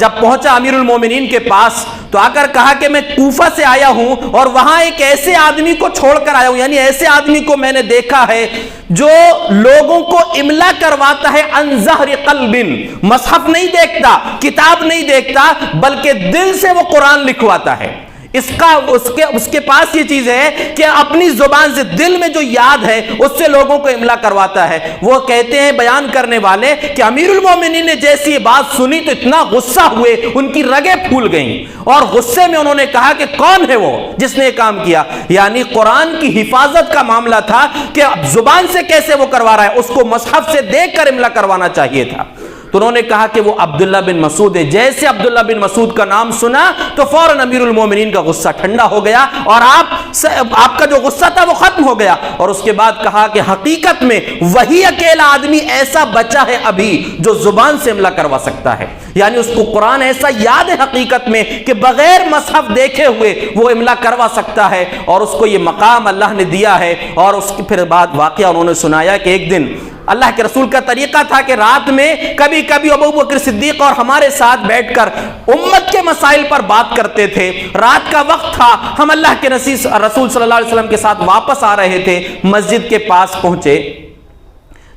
جب پہنچا امیر المومنین کے پاس تو آ کر کہا کہ میں کوفہ سے آیا ہوں اور وہاں ایک ایسے آدمی کو چھوڑ کر آیا ہوں، یعنی ایسے آدمی کو میں نے دیکھا ہے جو لوگوں کو املا کرواتا ہے عن ظہر قلب، مصحف نہیں دیکھتا، کتاب نہیں دیکھتا، بلکہ دل سے وہ قرآن لکھواتا ہے۔ اس کے پاس یہ چیز ہے کہ اپنی زبان سے، دل میں جو یاد ہے اس سے لوگوں کو املا کرواتا ہے۔ وہ کہتے ہیں بیان کرنے والے کہ امیر المومنین نے جیسی یہ بات سنی تو اتنا غصہ ہوئے، ان کی رگیں پھول گئیں، اور غصے میں انہوں نے کہا کہ کون ہے وہ جس نے یہ کام کیا؟ یعنی قرآن کی حفاظت کا معاملہ تھا کہ زبان سے کیسے وہ کروا رہا ہے، اس کو مصحف سے دیکھ کر املا کروانا چاہیے تھا۔ تو انہوں نے کہا کہ وہ عبداللہ بن مسعود ہے۔ جیسے عبداللہ بن مسعود کا نام سنا تو فوراً امیر المومنین کا غصہ ٹھنڈا ہو گیا، اور آپ کا جو غصہ تھا وہ ختم ہو گیا، اور اس کے بعد کہا کہ حقیقت میں وہی اکیلا آدمی ایسا بچا ہے ابھی جو زبان سے املا کروا سکتا ہے، یعنی اس کو قرآن ایسا یاد ہے حقیقت میں کہ بغیر مصحف دیکھے ہوئے وہ املا کروا سکتا ہے، اور اس کو یہ مقام اللہ نے دیا ہے۔ اور اس کے پھر بعد واقعہ انہوں نے سنایا کہ ایک دن اللہ کے رسول کا طریقہ تھا کہ رات میں کبھی کبھی ابو بکر صدیق اور ہمارے ساتھ بیٹھ کر امت کے مسائل پر بات کرتے تھے۔ رات کا وقت تھا، ہم اللہ کے رسول صلی اللہ علیہ وسلم کے ساتھ واپس آ رہے تھے، مسجد کے پاس پہنچے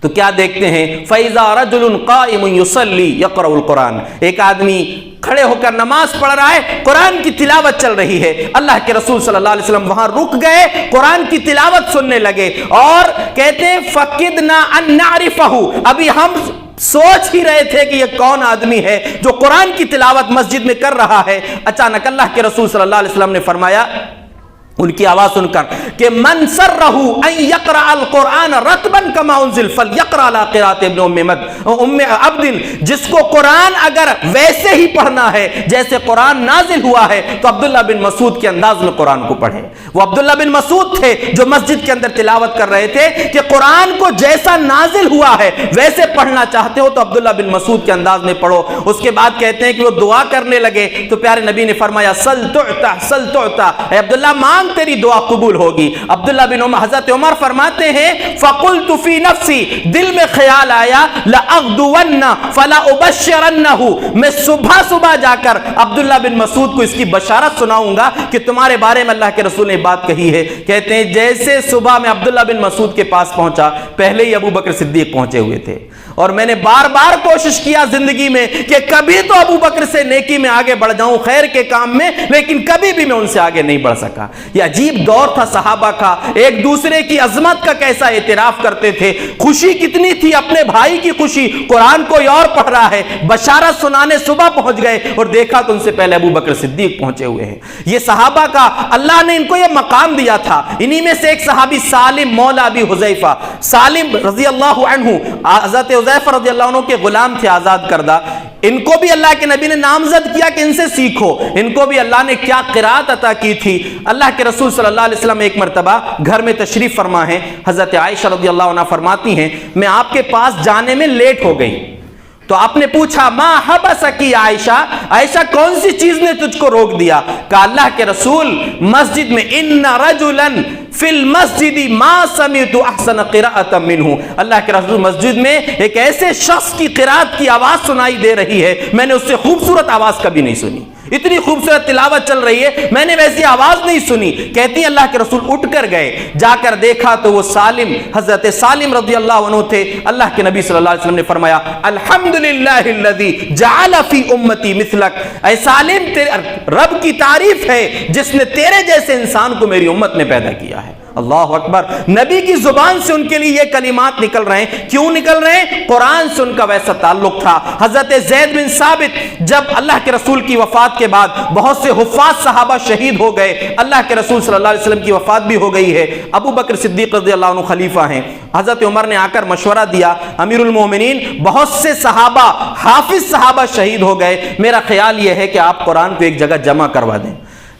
تو کیا دیکھتے ہیں فَإِذَا رَجُلٌ قَائِمٌ يُصَلِّي يَقْرَأُ الْقُرْآنَ، ایک آدمی کھڑے ہو کر نماز پڑھ رہا ہے، قرآن کی تلاوت چل رہی ہے۔ اللہ کے رسول صلی اللہ علیہ وسلم وہاں رک گئے، قرآن کی تلاوت سننے لگے، اور کہتے ہیں فَقِدْنَا أَن نَعْرِفَهُ، ابھی ہم سوچ ہی رہے تھے کہ یہ کون آدمی ہے جو قرآن کی تلاوت مسجد میں کر رہا ہے۔ اچانک اللہ کے رسول صلی اللہ علیہ وسلم نے فرمایا ان کی آواز سن کر کہ من سرہ ان یقرأ القرآن رتبا کما انزل فلیقرأ علی قراءۃ ام عبد، جس کو قرآن اگر ویسے ہی پڑھنا ہے جیسے قرآن نازل ہوا ہے تو عبداللہ بن مسعود کے انداز میں قرآن کو پڑھے۔ وہ عبداللہ بن مسعود تھے جو مسجد کے اندر تلاوت کر رہے تھے کہ قرآن کو جیسا نازل ہوا ہے ویسے پڑھنا چاہتے ہو تو عبداللہ بن مسعود کے انداز میں پڑھو۔ اس کے بعد کہتے ہیں کہ وہ دعا کرنے لگے تو پیارے نبی نے فرمایا سل تعطا سل تعطا، اے عبداللہ مانگ تیری دعا قبول ہوگی۔ عبداللہ بن عمر، حضرت عمر فرماتے ہیں فقلت فی نفسی، دل میں خیال آیا لأغدون فلا ابشرنہ، میں صبح صبح جا کر عبداللہ بن مسعود کو اس کی بشارت سناؤں گا کہ تمہارے بارے میں اللہ کے رسول نے بات کہی ہے۔ کہتے ہیں جیسے صبح میں عبداللہ بن مسعود کے پاس پہنچا، پہلے ہی ابو بکر صدیق پہنچے ہوئے تھے، اور میں نے بار بار کوشش کیا زندگی میں کہ کبھی تو ابو بکر سے نیکی میں آگے بڑھ جاؤں، خیر کے کام میں، لیکن کبھی بھی میں ان سے آگے نہیں بڑھ سکا۔ یہ عجیب دور تھا صحابہ کا، ایک دوسرے کی عظمت کا کیسا اعتراف کرتے تھے، خوشی کتنی تھی اپنے بھائی کی خوشی، قرآن کوئی اور پڑھ رہا ہے، بشارت سنانے صبح پہنچ گئے اور دیکھا تو ان سے پہلے ابو بکر صدیق پہنچے ہوئے ہیں۔ یہ صحابہ کا اللہ نے ان کو یہ مقام دیا تھا۔ انہی میں سے ایک صحابی سالم مولا ابی حذیفہ، سالم رضی اللہ عنہ، حضرت حذیفہ رضی اللہ عنہ کے غلام تھے آزاد کردہ، ان کو بھی اللہ کے نبی نے نامزد کیا کہ ان سے سیکھو۔ ان کو بھی اللہ نے کیا قرات عطا کی تھی۔ اللہ کے رسول صلی اللہ علیہ وسلم ایک مرتبہ گھر میں تشریف فرما ہے، حضرت عائشہ رضی اللہ عنہ فرماتی ہیں میں آپ کے پاس جانے میں لیٹ ہو گئی تو آپ نے پوچھا ما حبسکی عائشہ، عائشہ کون سی چیز نے تجھ کو روک دیا؟ کہا اللہ کے رسول مسجد میں ان رجلا فی المسجد ما سمعت احسن قراءۃ منہ، اللہ کے رسول مسجد میں ایک ایسے شخص کی قرات کی آواز سنائی دے رہی ہے، میں نے اس سے خوبصورت آواز کبھی نہیں سنی، اتنی خوبصورت تلاوت چل رہی ہے میں نے ویسی آواز نہیں سنی۔ کہتی ہیں اللہ کے رسول اٹھ کر گئے، جا کر دیکھا تو وہ سالم، حضرت سالم رضی اللہ عنہ تھے۔ اللہ کے نبی صلی اللہ علیہ وسلم نے فرمایا الحمدللہ الذی جعل فی امتی مثلک، اے سالم رب کی تعریف ہے جس نے تیرے جیسے انسان کو میری امت میں پیدا کیا ہے۔ اللہ اکبر، نبی کی زبان سے ان کے لیے یہ کلمات نکل رہے ہیں، کیوں نکل رہے ہیں؟ قرآن سے ان کا ویسا تعلق تھا۔ حضرت زید بن ثابت، جب اللہ کے رسول کی وفات کے بعد بہت سے حفاظ صحابہ شہید ہو گئے، اللہ کے رسول صلی اللہ علیہ وسلم کی وفات بھی ہو گئی ہے، ابو بکر صدیق رضی اللہ عنہ خلیفہ ہیں، حضرت عمر نے آ کر مشورہ دیا امیر المومنین بہت سے صحابہ حافظ صحابہ شہید ہو گئے، میرا خیال یہ ہے کہ آپ قرآن کو ایک جگہ جمع کروا دیں۔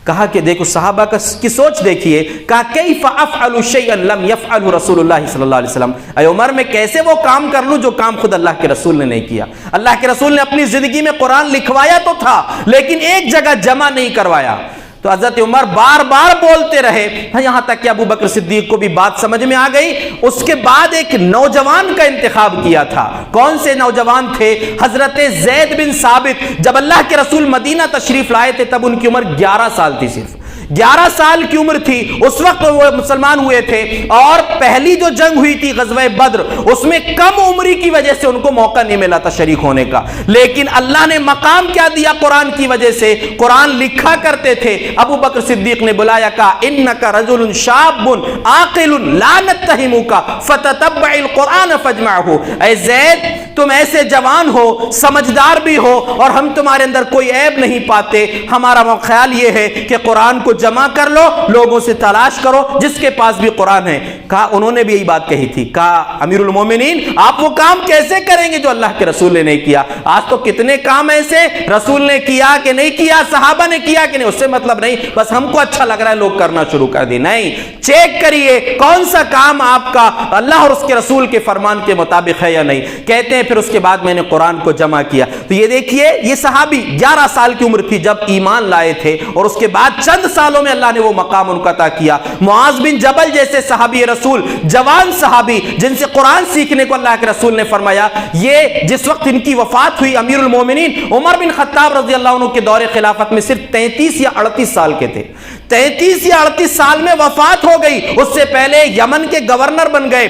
کہا کہ دیکھو صحابہ کی سوچ دیکھیے، کہا کیف افعل شیئا لم یفعلہ رسول اللہ صلی اللہ علیہ وسلم، اے عمر میں کیسے وہ کام کر لوں جو کام خود اللہ کے رسول نے نہیں کیا۔ اللہ کے رسول نے اپنی زندگی میں قرآن لکھوایا تو تھا لیکن ایک جگہ جمع نہیں کروایا۔ تو حضرت عمر بار بار بولتے رہے، یہاں تک کہ ابو بکر صدیق کو بھی بات سمجھ میں آ گئی۔ اس کے بعد ایک نوجوان کا انتخاب کیا تھا۔ کون سے نوجوان تھے؟ حضرت زید بن ثابت۔ جب اللہ کے رسول مدینہ تشریف لائے تھے تب ان کی عمر 11 سال تھی، صرف 11 سال کی عمر تھی، اس وقت وہ مسلمان ہوئے تھے، اور پہلی جو جنگ ہوئی تھی غزوہ بدر، اس میں کم عمری کی وجہ سے ان کو موقع نہیں ملا تھا شریک ہونے کا، لیکن اللہ نے مقام کیا دیا قرآن کی وجہ سے، قرآن لکھا کرتے تھے۔ ابو بکر صدیق نے بلایا، کہا انک رجل شاب عاقل لا نتہمک فتتبع القرآن فاجمعہ، اے زید تم ایسے جوان ہو، سمجھدار بھی ہو، اور ہم تمہارے اندر کوئی عیب نہیں پاتے، ہمارا خیال یہ ہے کہ قرآن کو جمع کر لو، لوگوں سے تلاش کرو جس کے پاس بھی قرآن ہے۔ کہا انہوں نے بھی یہی بات کہی تھی، کہا امیر المومنین آپ وہ کام کیسے کریں گے جو اللہ کے رسول نے نہیں کیا؟ آج تو کتنے کام ایسے رسول نے کیا کہ نہیں کیا، صحابہ نے کیا کہ نہیں، اس سے مطلب نہیں، بس ہم کو اچھا لگ رہا ہے لوگ کرنا شروع کر دی۔ نہیں، چیک کریے کون سا کام آپ کا اللہ اور اس کے رسول کے فرمان کے مطابق ہے یا نہیں۔ کہتے ہیں پھر اس کے بعد میں نے قرآن کو جمع کیا۔ تو یہ دیکھیے یہ صحابی 11 سال کی عمر تھی جب ایمان لائے تھے، اور اس کے بعد چند سالوں میں اللہ نے وہ مقام ان کو عطا کیا۔ معاذ بن جبل جیسے صحابی رسول، جوان صحابی جن سے قرآن سیکھنے کو اللہ کے رسول نے فرمایا، یہ جس وقت ان کی وفات ہوئی امیر المومنین عمر بن خطاب رضی اللہ عنہ کے دور خلافت میں صرف 33 یا 38 سال کے تھے۔ 33 یا 38 سال میں وفات ہو گئی، اس سے پہلے یمن کے گورنر بن گئے۔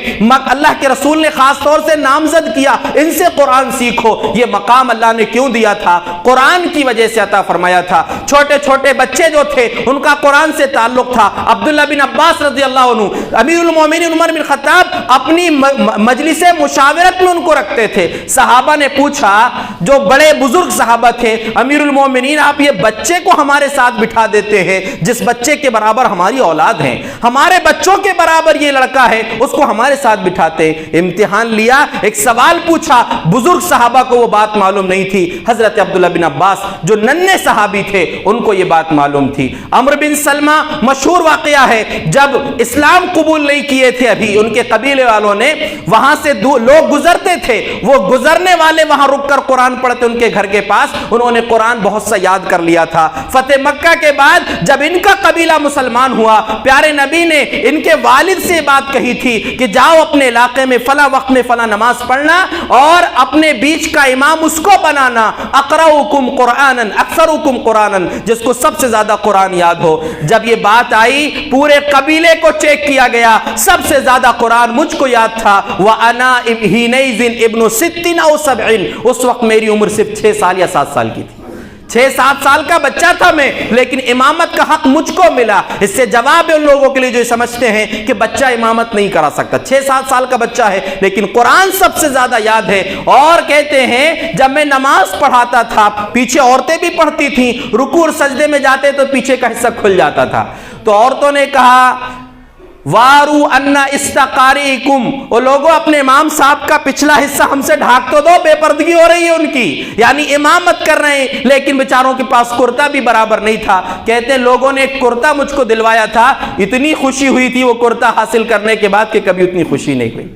اللہ کے رسول نے خاص طور سے نامزد کیا ان سے قرآن سیکھو، یہ مقام اللہ نے کیوں دیا تھا؟ قرآن کی وجہ سے عطا فرمایا تھا۔ چھوٹے چھوٹے بچے جو تھے ان کا قرآن سے تعلق تھا۔ عبداللہ بن عباس رضی اللہ عنہ، امیر المومنین عمر بن خطاب اپنی مجلس مشاورت میں ان کو رکھتے تھے۔ صحابہ نے پوچھا، جو بڑے بزرگ صحابہ تھے، امیر المومنین آپ یہ بچے کو ہمارے ساتھ بٹھا دیتے ہیں، جس بچے کے برابر ہماری اولاد ہیں، ہمارے بچوں کے برابر یہ لڑکا ہے، اس کو ہمارے ساتھ بٹھاتے۔ امتحان لیا، ایک سوال پوچھا، بزرگ صحابہ کو وہ بات معلوم نہیں تھی۔ حضرت عبداللہ بن عباس جو ننھے صحابی تھے ان کو یہ بات معلوم تھی۔ عمرو بن سلمہ، مشہور واقعہ ہے، جب اسلام قبول نہیں کیے تھے ابھی، ان کے قبیلے والوں نے وہاں سے لوگ گزرتے تھے، وہ گزرنے والے وہاں رک کر قرآن پڑھتے ان کے گھر کے پاس، انہوں نے قرآن بہت سا یاد کر لیا تھا۔ فتح مکہ کے بعد جب ان کا قبیلہ مسلمان ہوا، پیارے نبی نے ان کے والد سے بات کہی تھی کہ جاؤ اپنے علاقے میں فلاں وقت میں فلاں نماز پڑھنا اور اپنے بیچ کا امام اس کو بنانا، اقرؤکم قرآنا اکثرکم قرآنا، جس کو سب سے زیادہ قرآن یاد ہو۔ جب یہ بات آئی، پورے قبیلے کو چیک کیا گیا، سب سے زیادہ قرآن مجھ کو یاد تھا۔ وَأَنَا حِينَئِذٍ ابْنُ 60 أو 70، اس وقت میری عمر صرف 6 سال یا 7 سال کی تھی، 6-7 سال کا بچہ تھا میں، لیکن امامت کا حق مجھ کو ملا۔ اس سے جواب ہے ان لوگوں کے لیے جو سمجھتے ہیں کہ بچہ امامت نہیں کرا سکتا، 6-7 سال کا بچہ ہے لیکن قرآن سب سے زیادہ یاد ہے۔ اور کہتے ہیں جب میں نماز پڑھاتا تھا، پیچھے عورتیں بھی پڑھتی تھیں، رکوع اور سجدے میں جاتے تو پیچھے کا حصہ کھل جاتا تھا، تو عورتوں نے کہا وارو انا استقاریکم، وہ لوگوں اپنے امام صاحب کا پچھلا حصہ ہم سے ڈھانک تو دو، بے پردگی ہو رہی ہے ان کی، یعنی امامت کر رہے ہیں لیکن بیچاروں کے پاس کرتا بھی برابر نہیں تھا۔ کہتے ہیں لوگوں نے ایک کرتا مجھ کو دلوایا تھا، اتنی خوشی ہوئی تھی وہ کرتا حاصل کرنے کے بعد کہ کبھی اتنی خوشی نہیں ہوئی۔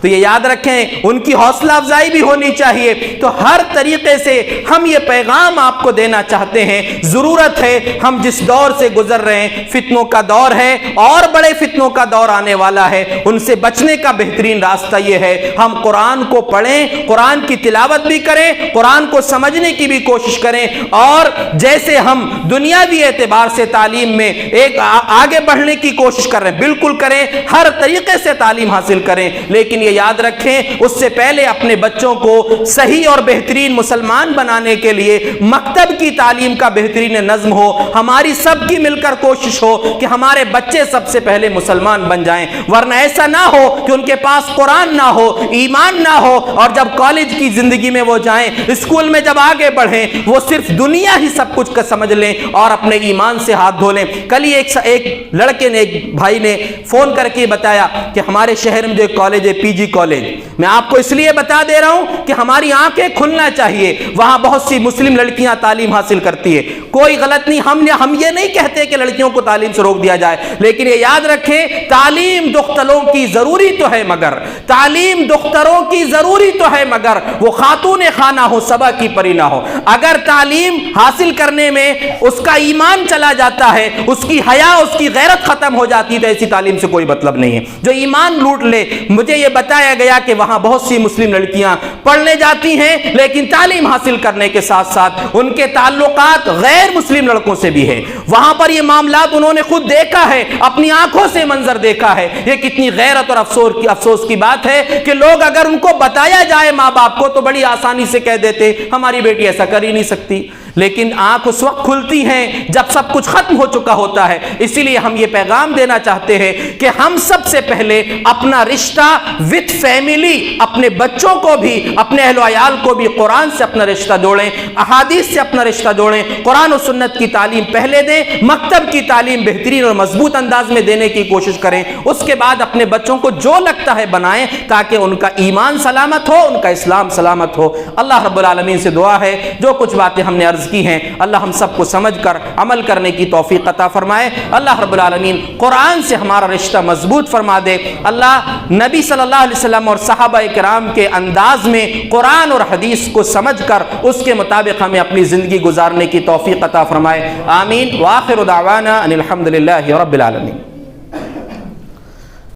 تو یہ یاد رکھیں، ان کی حوصلہ افزائی بھی ہونی چاہیے۔ تو ہر طریقے سے ہم یہ پیغام آپ کو دینا چاہتے ہیں، ضرورت ہے، ہم جس دور سے گزر رہے ہیں فتنوں کا دور ہے اور بڑے فتنوں کا دور آنے والا ہے، ان سے بچنے کا بہترین راستہ یہ ہے ہم قرآن کو پڑھیں، قرآن کی تلاوت بھی کریں، قرآن کو سمجھنے کی بھی کوشش کریں، اور جیسے ہم دنیاوی اعتبار سے تعلیم میں ایک آگے بڑھنے کی کوشش کر رہے ہیں بالکل کریں، ہر طریقے سے تعلیم حاصل کریں، لیکن یہ یاد رکھیں اس سے پہلے اپنے بچوں کو صحیح اور بہترین مسلمان بنانے کے لیے مکتب کی تعلیم کا بہترین نظم ہو، ہماری سب کی مل کر کوشش ہو کہ ہمارے بچے سب سے پہلے مسلمان بن جائیں، ورنہ ایسا نہ ہو کہ ان کے پاس قرآن نہ ہو، ایمان نہ ہو، اور جب کالج کی زندگی میں وہ جائیں، اسکول میں جب آگے بڑھیں، وہ صرف دنیا ہی سب کچھ کا سمجھ لیں اور اپنے ایمان سے ہاتھ دھو لیں۔ کل ہی ایک لڑکے نے، ایک بھائی نے فون کر کے بتایا کہ ہمارے شہر میں جو ایک کالج ہے پی جی کالج، میں آپ کو اس لیے بتا دے رہا ہوں کہ ہماری آنکھیں کھلنا چاہیے، وہاں بہت سی مسلم لڑکیاں تعلیم حاصل کرتی ہے، کوئی غلط نہیں، ہم یہ نہیں کہتے کہ لڑکیوں کو تعلیم سے روک دیا جائے، لیکن یہ یاد رکھیں تعلیم دختروں کی ضروری تو ہے، مگر تعلیم دختروں کی ضروری تو ہے مگر وہ خاتون خانہ ہو، صبا کی پری نہ ہو۔ اگر تعلیم حاصل کرنے میں اس کا ایمان چلا جاتا ہے، اس کی حیا، اس کی غیرت ختم ہو جاتی ہے، تو ایسی تعلیم سے کوئی مطلب نہیں ہے۔ جو ایمان لوٹ لے، مجھے یہ بتایا گیا کہ وہاں بہت سی مسلم لڑکیاں پڑھنے جاتی ہیں لیکن تعلیم حاصل کرنے کے ساتھ ساتھ ان کے تعلقات غیر مسلم لڑکوں سے بھی ہیں، وہاں پر یہ معاملات انہوں نے خود دیکھا ہے، اپنی آنکھوں سے منظر دیکھا ہے۔ یہ کتنی غیرت اور افسوس کی بات ہے کہ لوگ اگر ان کو بتایا جائے ماں باپ کو تو بڑی آسانی سے کہہ دیتے ہماری بیٹی ایسا کر ہی نہیں سکتی، لیکن آنکھ اس وقت کھلتی ہیں جب سب کچھ ختم ہو چکا ہوتا ہے۔ اسی لیے ہم یہ پیغام دینا چاہتے ہیں کہ ہم سب سے پہلے اپنا رشتہ وتھ فیملی، اپنے بچوں کو بھی، اپنے اہل و عیال کو بھی قرآن سے اپنا رشتہ جوڑیں، احادیث سے اپنا رشتہ جوڑیں، قرآن و سنت کی تعلیم پہلے دیں، مکتب کی تعلیم بہترین اور مضبوط انداز میں دینے کی کوشش کریں، اس کے بعد اپنے بچوں کو جو لگتا ہے بنائیں تاکہ ان کا ایمان سلامت ہو، ان کا اسلام سلامت ہو۔ اللہ رب العالمین سے دعا ہے جو کچھ باتیں ہم نے عرض کی ہیں اللہ ہم سب کو سمجھ کر عمل کرنے کی توفیق عطا فرمائے۔ اللہ رب العالمین قرآن سے ہمارا رشتہ مضبوط فرما دے۔ اللہ نبی صلی اللہ علیہ وسلم اور صحابہ کرام کے انداز میں قرآن اور حدیث کو سمجھ کر اس کے مطابق ہمیں اپنی زندگی گزارنے کی توفیق عطا فرمائے۔ آمین۔ وآخر دعوانا ان الحمد للہ رب العالمین۔